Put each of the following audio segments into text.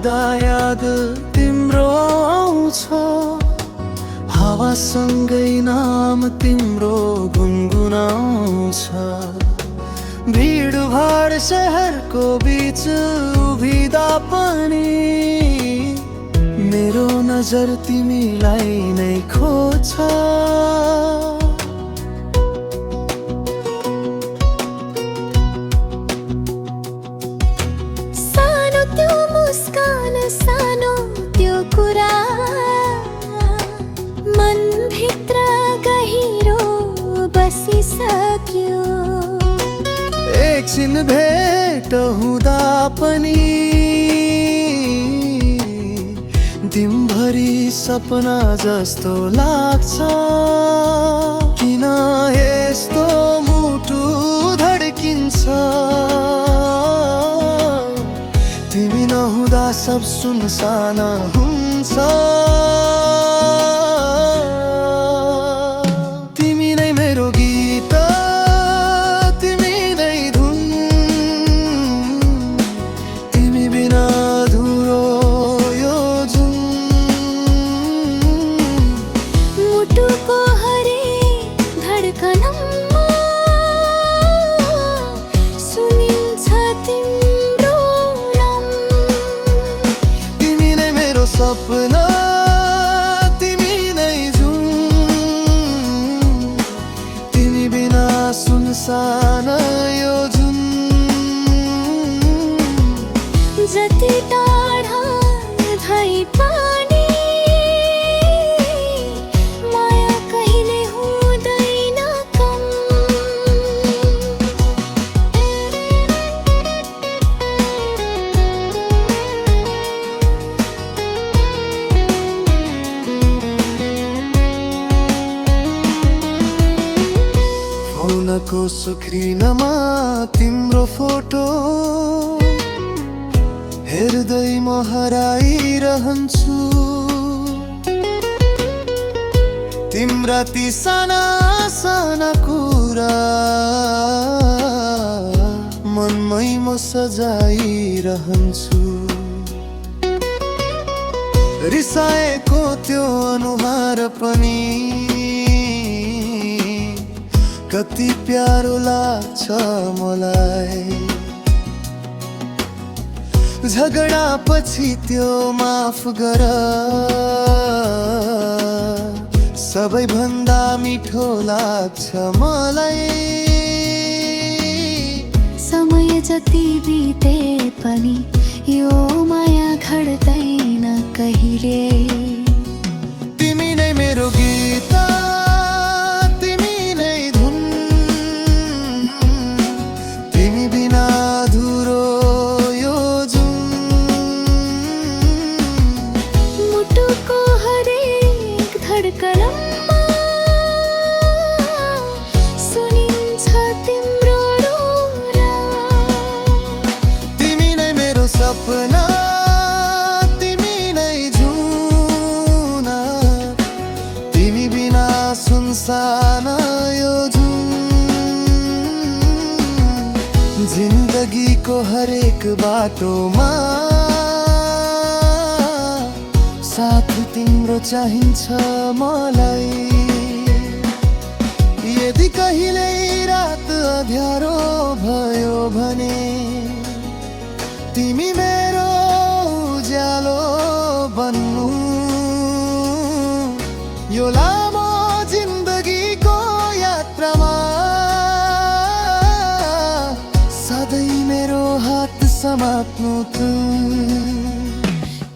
राख्दा याद तिम्रो आउँछ, हावासँगै नाम तिम्रो गुनगुनाउँछ। भिडभाड शहरको बीच उभिँदा पनि मेरो नजर तिमीलाई नै खोज्छ। सानो त्यो मुस्कान, सानो त्यो कुरा, मनभित्र गहिरो बसिसक्यो। एकछिन भेट हुँदा पनि दिनभरि सपना जस्तो लाग्छ। किन यस्तो मुटु धड्किन्छ, तिमी नहुँदा सब सुनसान हुन्छ। तिमी नै मेरो गीत, तिमी नै धुन, तिमी बिना अधुरो यो जुन। मुटुको हरेक धड्कनमा सुनिन्छ तिम्रो नाम। तिमी नै मेरो सपना, तिमी नै जुन, तिमी बिना सुनसान यो जुन। जति टाढा भए पनि माया कहिले हुँदैन कम। फोनको स्क्रिनमा तिम्रो फोटो हेर्दै म हराइरहन्छु। तिम्रा ती साना साना कुरा मनमै म सजाइरहन्छु। रिसाएको त्यो अनुहार पनि कति प्यारो लाग्छ मलाई। झगडा पछि त्यो माफ गर, सबैभन्दा मिठो लाग्छ मलाई। समय जति बिते पनि यो माया घट्दैन कहिले। तिमी नै मेरो गीत, तिमी नै धुन, तिमी बिना अधुरो यो जुन। मुटुको हरेक धड्कनमा सुनिन्छ तिम्रो रोरा। तिमी नै मेरो सपना, तिमी नै जुन, तिमी बिना सुनसान यो जुन। जिन्दगीको हरेक बाटोमा साथ तिम्रो चाहिन्छ मलाई। यदि कहिल्यै रात अँध्यारो भयो भने तिमी मेरो उज्यालो बन्नु। यो लामो जिन्दगीको यात्रामा सधैँ मेरो हात समात्नु तँ।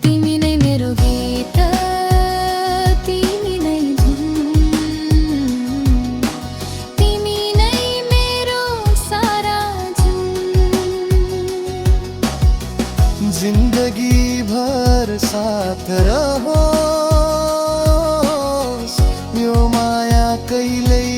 तिमी नै मेरो गीत, तिमी नै धुन, तिमी नै मेरो सारा जुन। जिन्दगी भर साथ रहोस् यो माया कहिल्यै